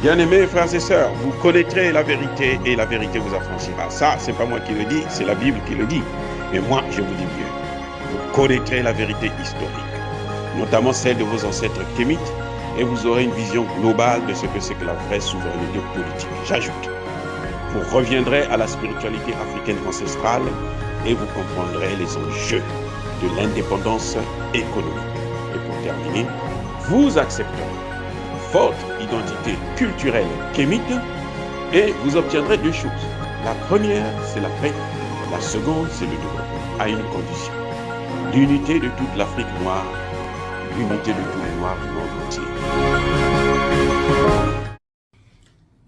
Bien-aimés frères et sœurs, vous connaîtrez la vérité et la vérité vous affranchira. Ça, c'est pas moi qui le dis, c'est la Bible qui le dit. Mais moi, je vous dis mieux. Vous connaîtrez la vérité historique, notamment celle de vos ancêtres kémites, et vous aurez une vision globale de ce que c'est que la vraie souveraineté politique. J'ajoute, vous reviendrez à la spiritualité africaine ancestrale et vous comprendrez les enjeux de l'indépendance économique. Et pour terminer, vous accepterez votre identité culturelle kémite et vous obtiendrez deux choses. La première, c'est la paix. La seconde, c'est le développement, à une condition. L'unité de toute l'Afrique noire, l'unité de tous les Noirs du monde entier.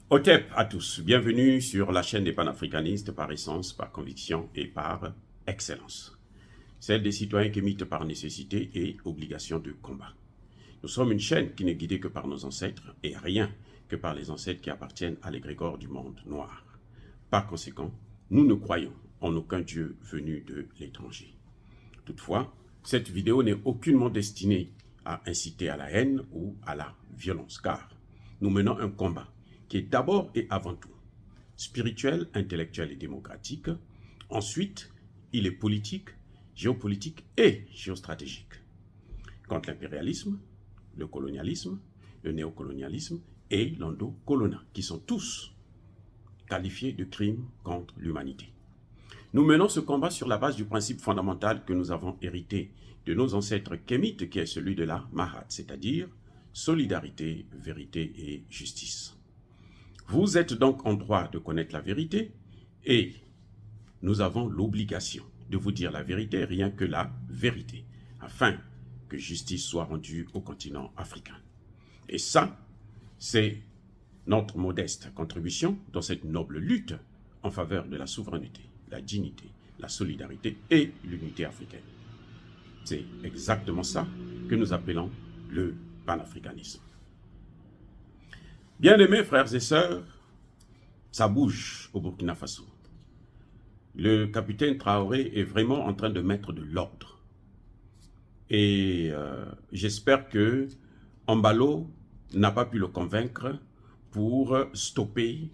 Otep à tous, bienvenue sur la chaîne des panafricanistes par essence, par conviction et par excellence. Celle des citoyens kémites par nécessité et obligation de combat. Nous sommes une chaîne qui n'est guidée que par nos ancêtres et rien que par les ancêtres qui appartiennent à l'égrégore du monde noir. Par conséquent, nous ne croyons en aucun Dieu venu de l'étranger. Toutefois, cette vidéo n'est aucunement destinée à inciter à la haine ou à la violence, car nous menons un combat qui est d'abord et avant tout spirituel, intellectuel et démocratique. Ensuite, il est politique, géopolitique et géostratégique. Contre l'impérialisme, le colonialisme, le néocolonialisme et l'endocoloniat, qui sont tous qualifiés de crimes contre l'humanité. Nous menons ce combat sur la base du principe fondamental que nous avons hérité de nos ancêtres kémites, qui est celui de la Mahat, c'est-à-dire solidarité, vérité et justice. Vous êtes donc en droit de connaître la vérité et nous avons l'obligation de vous dire la vérité, rien que la vérité, afin que justice soit rendue au continent africain. Et ça, c'est notre modeste contribution dans cette noble lutte en faveur de la souveraineté, la dignité, la solidarité et l'unité africaine. C'est exactement ça que nous appelons le panafricanisme. Bien-aimés frères et sœurs, ça bouge au Burkina Faso. Le capitaine Traoré est vraiment en train de mettre de l'ordre. Et j'espère que Embalo n'a pas pu le convaincre pour stopper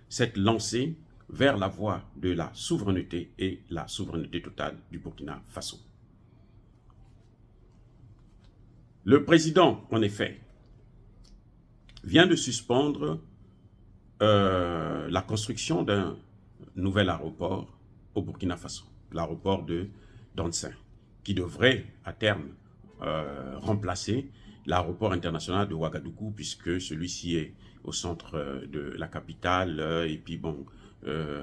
cette lancée vers la voie de la souveraineté et la souveraineté totale du Burkina Faso. Le président, en effet, vient de suspendre la construction d'un nouvel aéroport au Burkina Faso, l'aéroport de Danssin, qui devrait à terme remplacer l'aéroport international de Ouagadougou, puisque celui-ci est au centre de la capitale, et puis bon,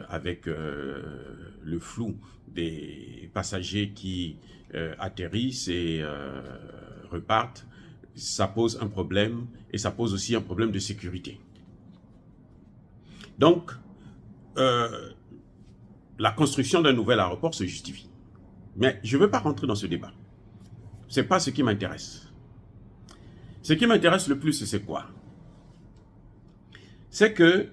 avec le flou des passagers qui atterrissent et repartent, ça pose un problème, et ça pose aussi un problème de sécurité. Donc, la construction d'un nouvel aéroport se justifie. Mais je ne veux pas rentrer dans ce débat. Ce n'est pas ce qui m'intéresse. Ce qui m'intéresse le plus, c'est quoi? C'est que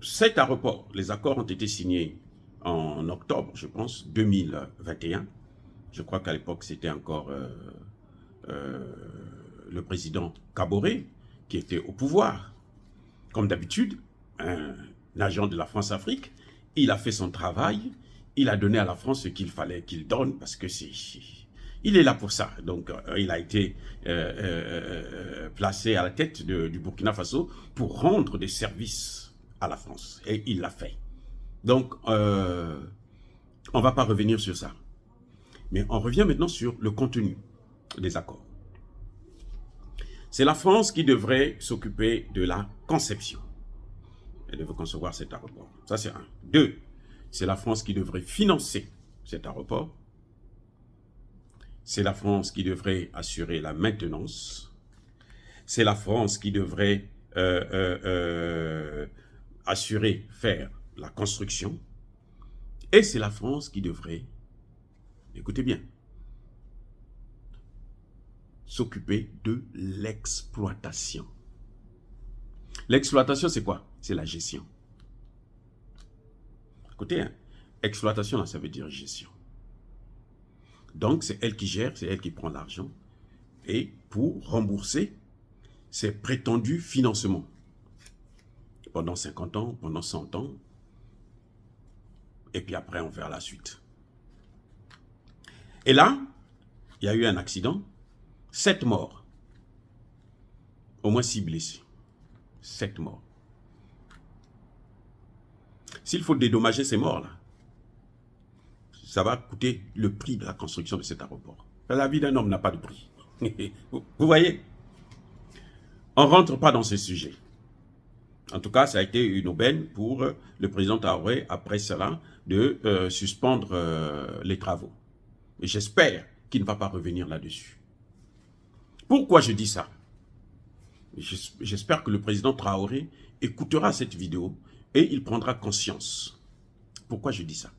cet aéroport, les accords ont été signés en octobre, je pense, 2021. Je crois qu'à l'époque, c'était encore le président Kaboré qui était au pouvoir. Comme d'habitude, un agent de la France-Afrique, il a fait son travail. Il a donné à la France ce qu'il fallait qu'il donne parce que il est là pour ça. Donc, il a été placé à la tête du Burkina Faso pour rendre des services à la France. Et il l'a fait. Donc, on ne va pas revenir sur ça. Mais on revient maintenant sur le contenu des accords. C'est la France qui devrait s'occuper de la conception. Elle devrait concevoir cet aéroport. Ça, c'est un. Deux. C'est la France qui devrait financer cet aéroport. C'est la France qui devrait assurer la maintenance. C'est la France qui devrait assurer, faire la construction. Et c'est la France qui devrait, écoutez bien, s'occuper de l'exploitation. L'exploitation, c'est quoi? C'est la gestion. Écoutez, hein, exploitation, là, ça veut dire gestion. Donc, c'est elle qui gère, c'est elle qui prend l'argent. Et pour rembourser ces prétendus financements. Pendant 50 ans, pendant 100 ans, et puis après on verra la suite. Et là, il y a eu un accident, 7 morts, au moins 6 blessés, 7 morts. S'il faut dédommager ces morts-là, ça va coûter le prix de la construction de cet aéroport. La vie d'un homme n'a pas de prix. Vous voyez? On ne rentre pas dans ce sujet. En tout cas, ça a été une aubaine pour le président Traoré, après cela, de suspendre les travaux. Et j'espère qu'il ne va pas revenir là-dessus. Pourquoi je dis ça? J'espère que le président Traoré écoutera cette vidéo et il prendra conscience. Pourquoi je dis ça?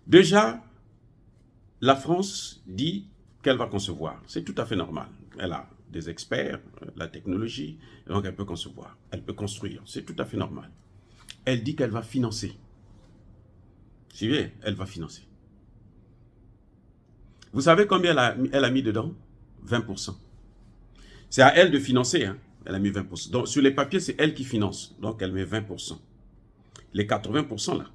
Déjà, la France dit qu'elle va concevoir. C'est tout à fait normal. Elle a des experts, la technologie, donc elle peut concevoir, elle peut construire. C'est tout à fait normal. Elle dit qu'elle va financer. Suivez, elle va financer. Vous savez combien elle a mis dedans? 20%. C'est à elle de financer, hein? Elle a mis 20%. Donc sur les papiers, c'est elle qui finance. Donc elle met 20%. Les 80% là,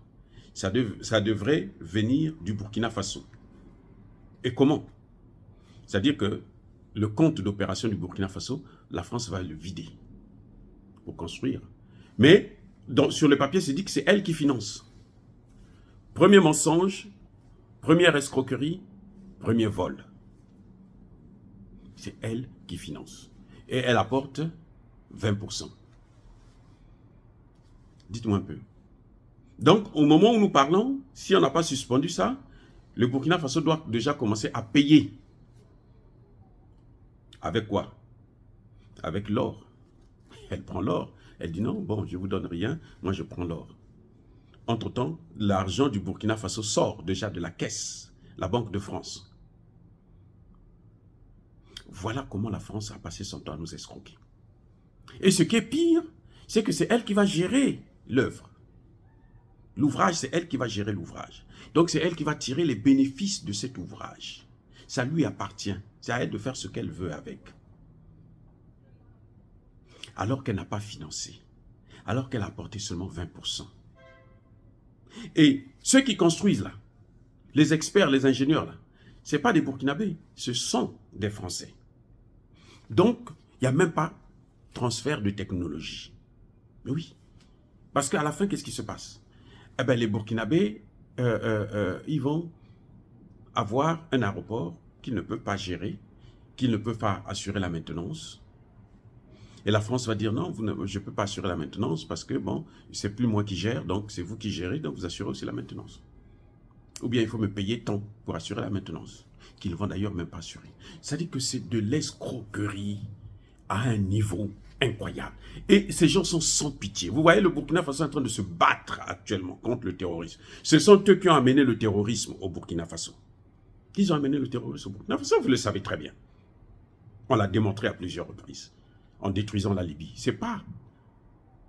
ça devrait venir du Burkina Faso. Et comment? C'est-à-dire que le compte d'opération du Burkina Faso, la France va le vider pour construire. Mais sur le papier, c'est dit que c'est elle qui finance. Premier mensonge, première escroquerie, premier vol. C'est elle qui finance. Et elle apporte 20%. Dites-moi un peu. Donc, au moment où nous parlons, si on n'a pas suspendu ça, le Burkina Faso doit déjà commencer à payer. Avec quoi? Avec l'or. Elle prend l'or. Elle dit non, bon, je ne vous donne rien, moi je prends l'or. Entre-temps, l'argent du Burkina Faso sort déjà de la caisse, la Banque de France. Voilà comment la France a passé son temps à nous escroquer. Et ce qui est pire, c'est que c'est elle qui va gérer l'œuvre. L'ouvrage, c'est elle qui va gérer l'ouvrage. Donc c'est elle qui va tirer les bénéfices de cet ouvrage. Ça lui appartient. C'est à elle de faire ce qu'elle veut avec. Alors qu'elle n'a pas financé. Alors qu'elle a apporté seulement 20%. Et ceux qui construisent là, les experts, les ingénieurs là, ce n'est pas des Burkinabés, ce sont des Français. Donc, il n'y a même pas transfert de technologie. Mais oui. Parce qu'à la fin, qu'est-ce qui se passe? Eh bien, les Burkinabés, ils vont avoir un aéroport qu'ils ne peuvent pas gérer, qu'ils ne peuvent pas assurer la maintenance. Et la France va dire non, je ne peux pas assurer la maintenance parce que bon, c'est plus moi qui gère, donc c'est vous qui gérez, donc vous assurez aussi la maintenance. Ou bien il faut me payer tant pour assurer la maintenance, qu'ils ne vont d'ailleurs même pas assurer. Ça dit que c'est de l'escroquerie à un niveau incroyable. Et ces gens sont sans pitié. Vous voyez, le Burkina Faso est en train de se battre actuellement contre le terrorisme. Ce sont eux qui ont amené le terrorisme au Burkina Faso. Ils ont amené le terrorisme au Burkina Faso, vous le savez très bien. On l'a démontré à plusieurs reprises, en détruisant la Libye. Ce n'est pas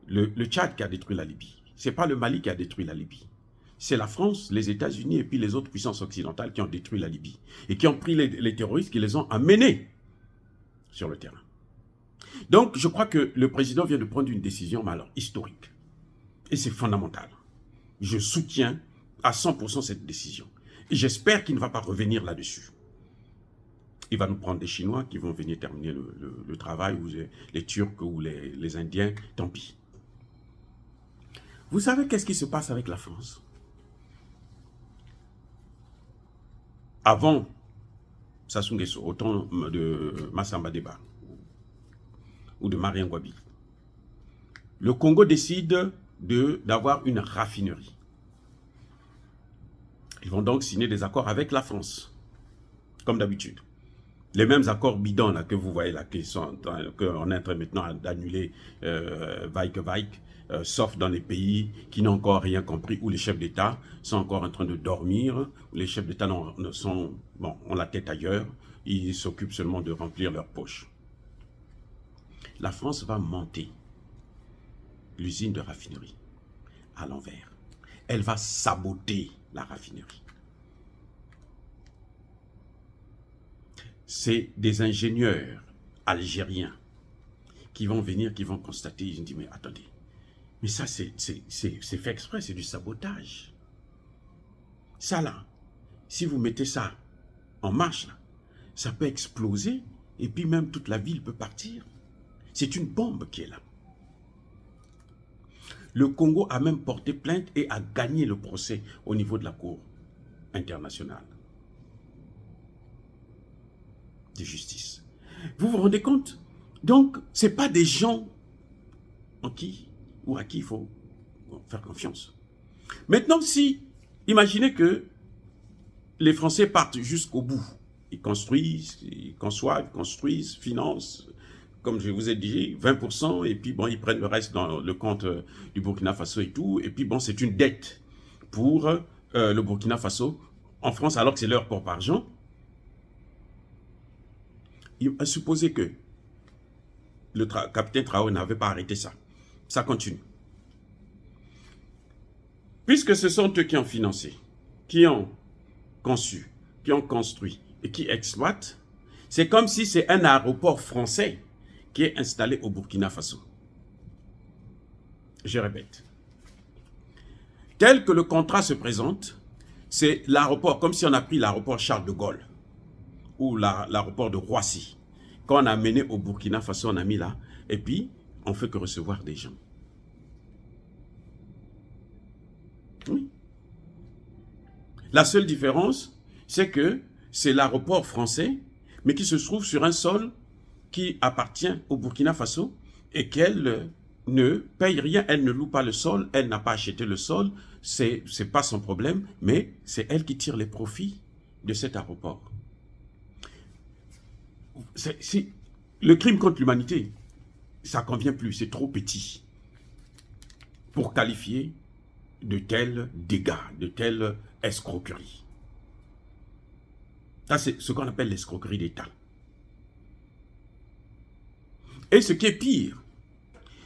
le Tchad qui a détruit la Libye. Ce n'est pas le Mali qui a détruit la Libye. C'est la France, les États-Unis et puis les autres puissances occidentales qui ont détruit la Libye. Et qui ont pris les terroristes, qui les ont amenés sur le terrain. Donc, je crois que le président vient de prendre une décision, mais alors historique. Et c'est fondamental. Je soutiens à 100% cette décision. Et j'espère qu'il ne va pas revenir là-dessus. Il va nous prendre des Chinois qui vont venir terminer le travail, ou les Turcs ou les Indiens, tant pis. Vous savez qu'est-ce qui se passe avec la France? Avant Sassou Nguesso, au temps de Massamba Deba, ou de Marien Ngouabi, le Congo décide d'avoir une raffinerie. Ils vont donc signer des accords avec la France, comme d'habitude. Les mêmes accords bidons là, que vous voyez là, qu'on est en train maintenant d'annuler vaille que vaille, sauf dans les pays qui n'ont encore rien compris, où les chefs d'État sont encore en train de dormir, où les chefs d'État ont la tête ailleurs, ils s'occupent seulement de remplir leurs poches. La France va monter l'usine de raffinerie à l'envers. Elle va saboter la raffinerie. C'est des ingénieurs algériens qui vont venir, qui vont constater, ils disent, mais attendez, mais ça c'est fait exprès, c'est du sabotage. Ça là, si vous mettez ça en marche, là, ça peut exploser et puis même toute la ville peut partir. C'est une bombe qui est là. Le Congo a même porté plainte et a gagné le procès au niveau de la Cour internationale de justice. Vous vous rendez compte? Donc, ce n'est pas des gens en qui ou à qui il faut faire confiance. Maintenant, si, imaginez que les Français partent jusqu'au bout. Ils construisent, ils conçoivent, ils construisent, financent, comme je vous ai dit, 20%, et puis bon, ils prennent le reste dans le compte du Burkina Faso et tout, et puis bon, c'est une dette pour le Burkina Faso en France, alors que c'est leur propre argent. Supposez que le capitaine Traoré n'avait pas arrêté ça. Ça continue. Puisque ce sont eux qui ont financé, qui ont conçu, qui ont construit et qui exploitent, c'est comme si c'est un aéroport français qui est installé au Burkina Faso. Je répète. Tel que le contrat se présente, c'est l'aéroport, comme si on a pris l'aéroport Charles de Gaulle ou l'aéroport de Roissy. Quand on a mené au Burkina Faso, on a mis là, et puis on ne fait que recevoir des gens. Oui. La seule différence, c'est que c'est l'aéroport français, mais qui se trouve sur un sol qui appartient au Burkina Faso et qu'elle ne paye rien, elle ne loue pas le sol, elle n'a pas acheté le sol, c'est pas son problème, mais c'est elle qui tire les profits de cet aéroport. Le crime contre l'humanité, ça ne convient plus, c'est trop petit pour qualifier de tels dégâts, de telles escroqueries. Ça, c'est ce qu'on appelle l'escroquerie d'État. Et ce qui est pire,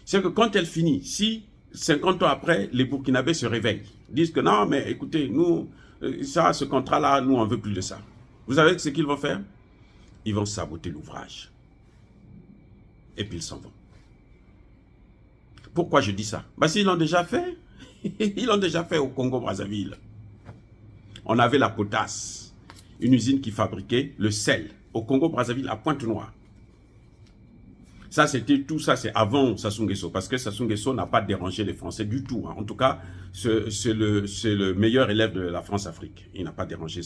c'est que quand elle finit, si 50 ans après, les Burkinabés se réveillent, disent que non, mais écoutez, nous, ça, ce contrat-là, nous, on ne veut plus de ça. Vous savez ce qu'ils vont faire? Ils vont saboter l'ouvrage. Et puis ils s'en vont. Pourquoi je dis ça? Parce qu'ils l'ont déjà fait. Ils l'ont déjà fait au Congo-Brazzaville. On avait la potasse, une usine qui fabriquait le sel au Congo-Brazzaville à Pointe-Noire. Ça, c'était tout ça, c'est avant Sassou Nguesso, parce que Sassou Nguesso n'a pas dérangé les Français du tout. Hein. En tout cas, c'est le meilleur élève de la France-Afrique. Il n'a pas dérangé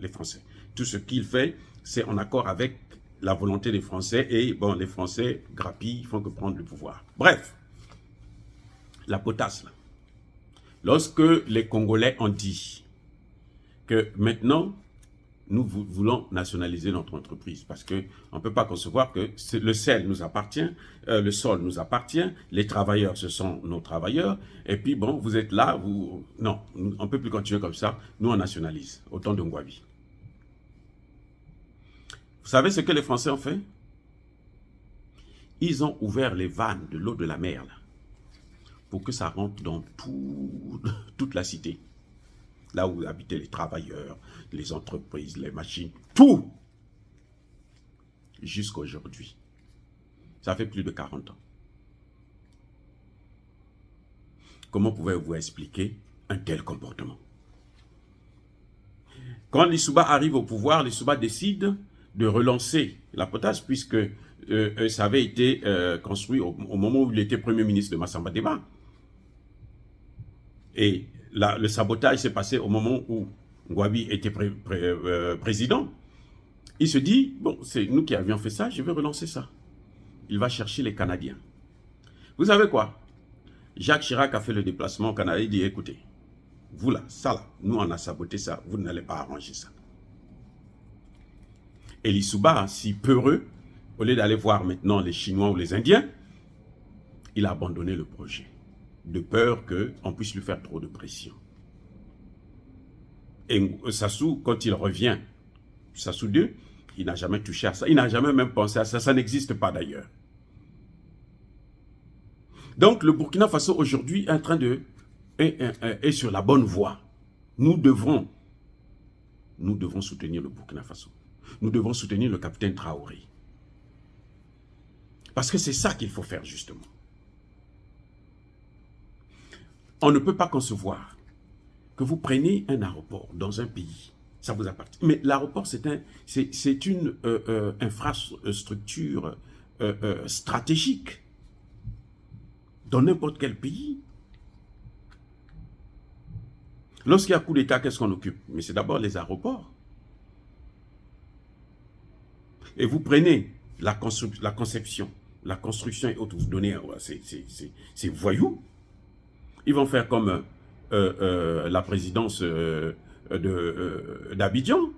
les Français. Tout ce qu'il fait, c'est en accord avec la volonté des Français. Et bon, les Français grappillent, ils font que prendre le pouvoir. Bref, la potasse, là. Lorsque les Congolais ont dit que maintenant, nous voulons nationaliser notre entreprise parce qu'on ne peut pas concevoir que le sel nous appartient, le sol nous appartient, les travailleurs, ce sont nos travailleurs, et puis bon, vous êtes là, non, on ne peut plus continuer comme ça, nous on nationalise, au temps de Ngouabi. Vous savez ce que les Français ont fait? Ils ont ouvert les vannes de l'eau de la mer, là, pour que ça rentre dans toute la cité. Là où habitaient les travailleurs, les entreprises, les machines, tout. Jusqu'à aujourd'hui. Ça fait plus de 40 ans. Comment pouvez-vous expliquer un tel comportement? Quand Lissouba arrive au pouvoir, Lissouba décide de relancer la potasse puisque ça avait été construit au moment où il était Premier ministre de Massamba Déba. Et le sabotage s'est passé au moment où Ngouabi était président. Il se dit, bon, c'est nous qui avions fait ça, je vais relancer ça. Il va chercher les Canadiens. Vous savez quoi? Jacques Chirac a fait le déplacement au Canada, il dit, écoutez, vous là, ça là, nous on a saboté ça, vous n'allez pas arranger ça. Et Lissouba, si peureux, au lieu d'aller voir maintenant les Chinois ou les Indiens, il a abandonné le projet, de peur qu'on puisse lui faire trop de pression. Et Sassou, quand il revient, Sassou II, il n'a jamais touché à ça, il n'a jamais même pensé à ça, ça n'existe pas d'ailleurs. Donc le Burkina Faso aujourd'hui est en train de est sur la bonne voie. Nous devons soutenir le Burkina Faso. Nous devons soutenir le capitaine Traoré. Parce que c'est ça qu'il faut faire, justement. On ne peut pas concevoir que vous preniez un aéroport dans un pays, ça vous appartient. Mais l'aéroport, c'est une infrastructure stratégique dans n'importe quel pays. Lorsqu'il y a coup d'État, qu'est-ce qu'on occupe? Mais c'est d'abord les aéroports. Et vous prenez la conception, la construction et autres, vous donnez, c'est voyous. Ils vont faire comme la présidence d'Abidjan,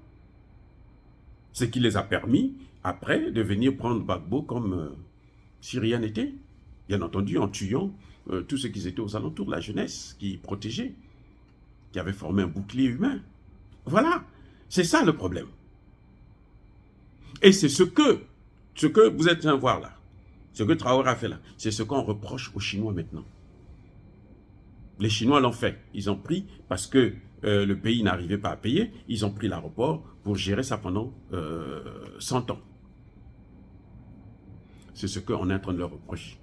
ce qui les a permis, après, de venir prendre Gbagbo comme si rien n'était. Bien entendu, en tuant tous ceux qui étaient aux alentours, la jeunesse qui protégeait, qui avait formé un bouclier humain. Voilà, c'est ça le problème. Et c'est ce que vous êtes en train de voir là, ce que Traoré a fait là, c'est ce qu'on reproche aux Chinois maintenant. Les Chinois l'ont fait, ils ont pris, parce que le pays n'arrivait pas à payer, ils ont pris l'aéroport pour gérer ça pendant 100 ans. C'est ce qu'on est en train de leur reprocher.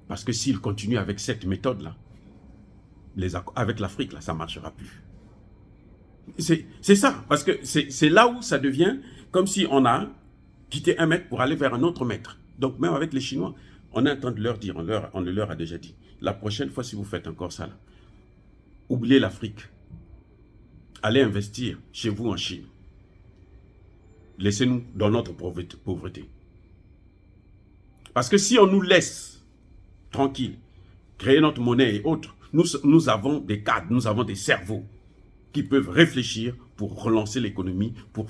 Parce que s'ils continuent avec cette méthode-là, avec l'Afrique, là, ça ne marchera plus. C'est ça, parce que c'est là où ça devient comme si on a quitté un maître pour aller vers un autre maître. Donc même avec les Chinois, on est en train de leur dire, on leur a déjà dit, la prochaine fois si vous faites encore ça, là, oubliez l'Afrique. Allez investir chez vous en Chine. Laissez-nous dans notre pauvreté. Parce que si on nous laisse tranquille, créer notre monnaie et autres, nous avons des cadres, nous avons des cerveaux qui peuvent réfléchir pour relancer l'économie, pour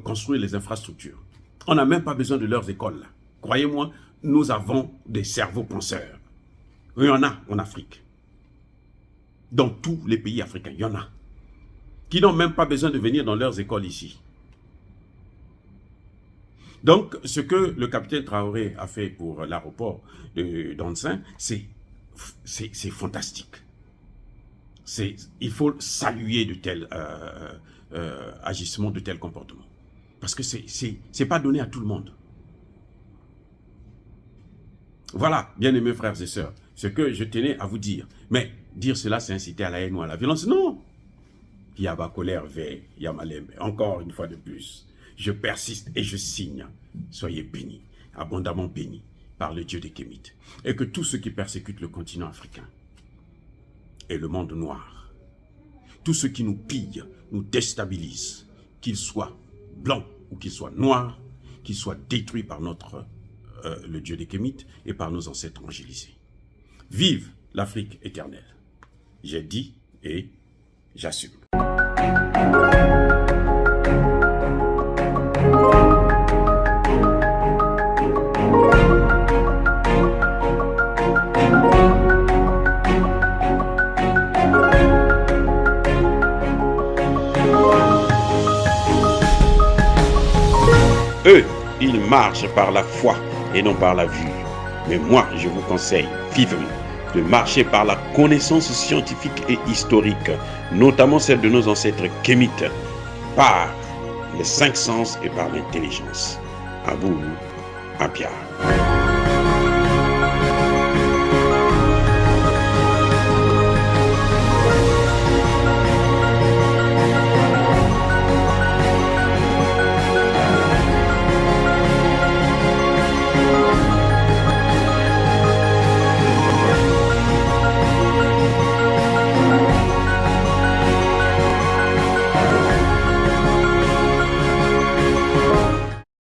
construire les infrastructures. On n'a même pas besoin de leurs écoles. Croyez-moi, nous avons des cerveaux penseurs. Il y en a en Afrique. Dans tous les pays africains, il y en a. Qui n'ont même pas besoin de venir dans leurs écoles ici. Donc, ce que le capitaine Traoré a fait pour l'aéroport d'Ansin, c'est fantastique. Il faut saluer de tels agissements, de tels comportements. Parce que c'est pas donné à tout le monde. Voilà, bien-aimés frères et sœurs, ce que je tenais à vous dire. Mais dire cela, c'est inciter à la haine ou à la violence. Non. Yaba colère veille, Yamalembe. Encore une fois de plus, je persiste et je signe. Soyez bénis, abondamment bénis par le Dieu des Kémites. Et que tous ceux qui persécutent le continent africain et le monde noir, tous ceux qui nous pillent, nous déstabilisent, qu'ils soient blancs ou qu'ils soient noirs, qu'ils soient détruits par le Dieu des Kémites et par nos ancêtres angélisés. Vive l'Afrique éternelle. J'ai dit et j'assume. Eux, ils marchent par la foi et non par la vue. Mais moi, je vous conseille vivement de marcher par la connaissance scientifique et historique, notamment celle de nos ancêtres kémites, par les 5 sens et par l'intelligence. À vous, à Pierre.